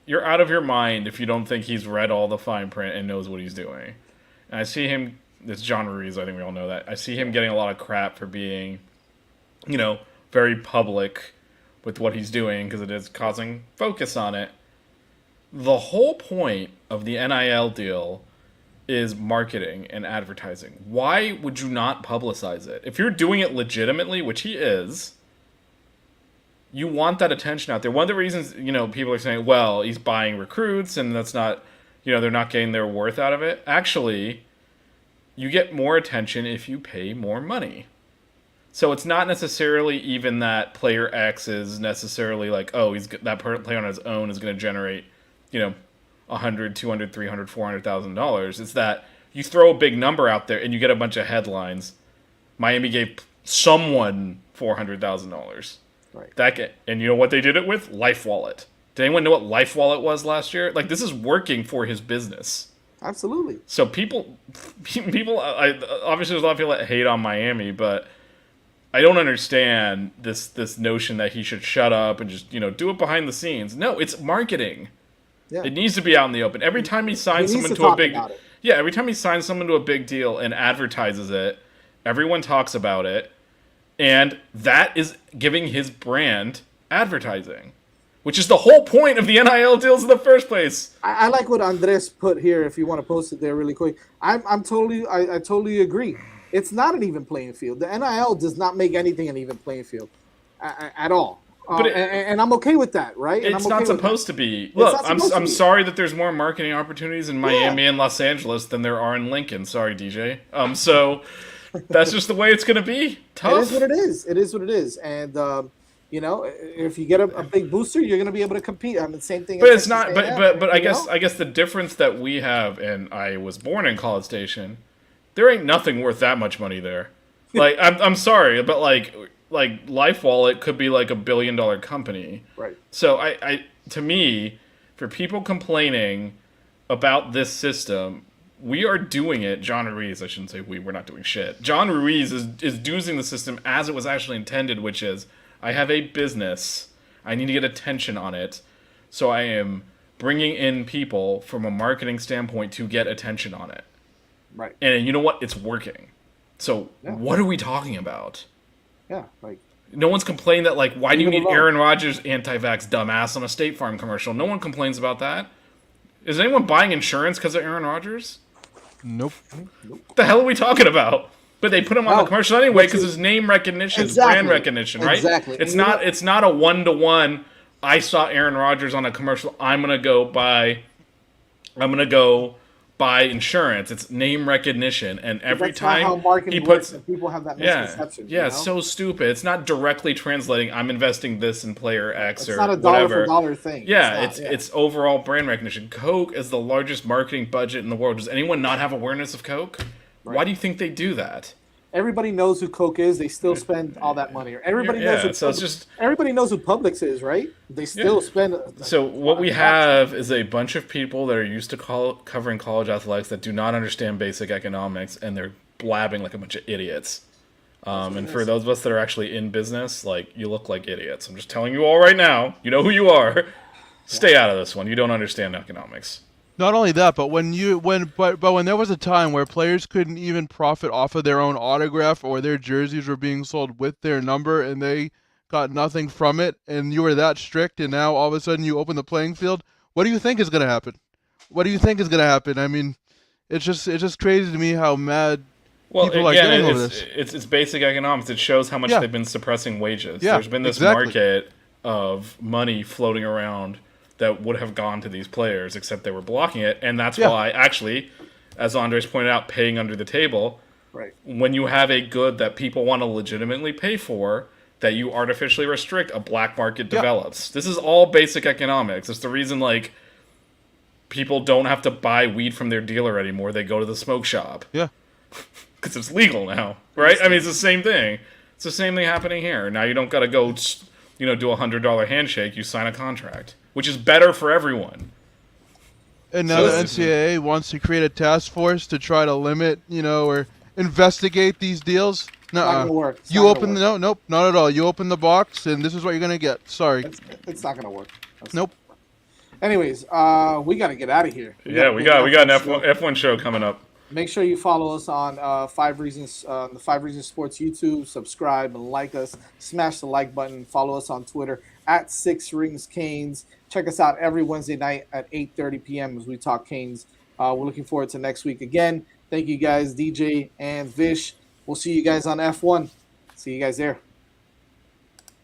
You're out of your mind if you don't think he's read all the fine print and knows what he's doing. And I see him. It's John Ruiz. I think we all know that. I see him getting a lot of crap for being, very public with what he's doing because it is causing focus on it. The whole point of the NIL deal is marketing and advertising. Why would you not publicize it? If you're doing it legitimately, which he is, you want that attention out there. One of the reasons, people are saying, well, he's buying recruits and that's not, they're not getting their worth out of it. Actually, you get more attention if you pay more money. So it's not necessarily even that player X is necessarily like, oh, that player on his own is going to generate, $100, $200, $300, $400,000. It's that you throw a big number out there and you get a bunch of headlines. Miami gave someone $400,000. Right. And you know what they did it with? Life Wallet. Did anyone know what Life Wallet was last year? Like, this is working for his business. Absolutely. So people, obviously there's a lot of people that hate on Miami, but I don't understand this notion that he should shut up and just do it behind the scenes. No, it's marketing. Yeah. It needs to be out in the open. Every time he signs someone to a big, every time he signs someone to a big deal and advertises it, everyone talks about it, and that is giving his brand advertising, which is the whole point of the NIL deals in the first place. I like what Andres put here. If you want to post it there really quick, I totally agree. It's not an even playing field. The NIL does not make anything an even playing field at all. And I'm okay with that, right? It's not supposed to be. Look, I'm sorry that there's more marketing opportunities in Miami and Los Angeles than there are in Lincoln. Sorry, DJ. So that's just the way it's going to be. Tough. It is what it is. It is what it is. And if you get a big booster, you're going to be able to compete. I mean, the same thing. But it's not. But I guess the difference that we have, and I was born in College Station, there ain't nothing worth that much money there. Like I'm sorry, but like Life Wallet could be like $1 billion company. Right. So I to me, for people complaining about this system, we are doing it. John Ruiz, I shouldn't say we're not doing shit. John Ruiz is using the system as it was actually intended, which is I have a business. I need to get attention on it. So I am bringing in people from a marketing standpoint to get attention on it. Right. And you know what? It's working. So what are we talking about? Yeah, like no one's complaining that why do you need Aaron Rodgers anti-vax dumbass on a State Farm commercial? No one complains about that. Is anyone buying insurance because of Aaron Rodgers? Nope. What the hell are we talking about? But they put him on the commercial anyway because his name recognition, his brand recognition, right? Exactly. It's not a 1-to-1. I saw Aaron Rodgers on a commercial. I'm gonna go buy insurance. It's name recognition, and every time how marketing works, and people have that misconception. It's so stupid. It's not directly translating. I'm investing this in player X or whatever. It's not a dollar for dollar thing. It's overall brand recognition. Coke is the largest marketing budget in the world. Does anyone not have awareness of Coke? Right. Why do you think they do that? Everybody knows who Coke is. They still spend all that money. Everybody knows everybody knows who Publix is, right? They still spend. So what we have is a bunch of people that are used to covering college athletics that do not understand basic economics, and they're blabbing like a bunch of idiots. And for those of us that are actually in business, like, you look like idiots. I'm just telling you all right now. You know who you are. Stay out of this one. You don't understand economics. Not only that, but when there was a time where players couldn't even profit off of their own autograph, or their jerseys were being sold with their number and they got nothing from it, and you were that strict, and now all of a sudden you open the playing field, what do you think is going to happen? What do you think is going to happen? I mean, it's just crazy to me how mad people are getting over this. It's basic economics. It shows how much they've been suppressing wages. Yeah, there's been this market of money floating around that would have gone to these players, except they were blocking it. And that's why, actually, as Andres pointed out, paying under the table, right? When you have a good that people want to legitimately pay for, that you artificially restrict, a black market develops. This is all basic economics. It's the reason, like, people don't have to buy weed from their dealer anymore. They go to the smoke shop. Yeah. Because it's legal now, right? I mean, it's the same thing. It's the same thing happening here. Now you don't got to go, do a $100 handshake. You sign a contract, which is better for everyone. And now the NCAA wants to create a task force to try to limit, or investigate these deals. Not gonna work. Nope, not at all. You open the box, and this is what you're gonna get. Sorry, it's not gonna work. Nope. Anyways, we gotta get out of here. We got an F1 show coming up. Make sure you follow us on 5 Reasons, the 5 Reasons Sports YouTube. Subscribe and like us. Smash the like button. Follow us on Twitter at 6 Rings Canes. Check us out every Wednesday night at 8:30 p.m. as we talk Canes. We're looking forward to next week again. Thank you guys, DJ and Vish. We'll see you guys on F1. See you guys there.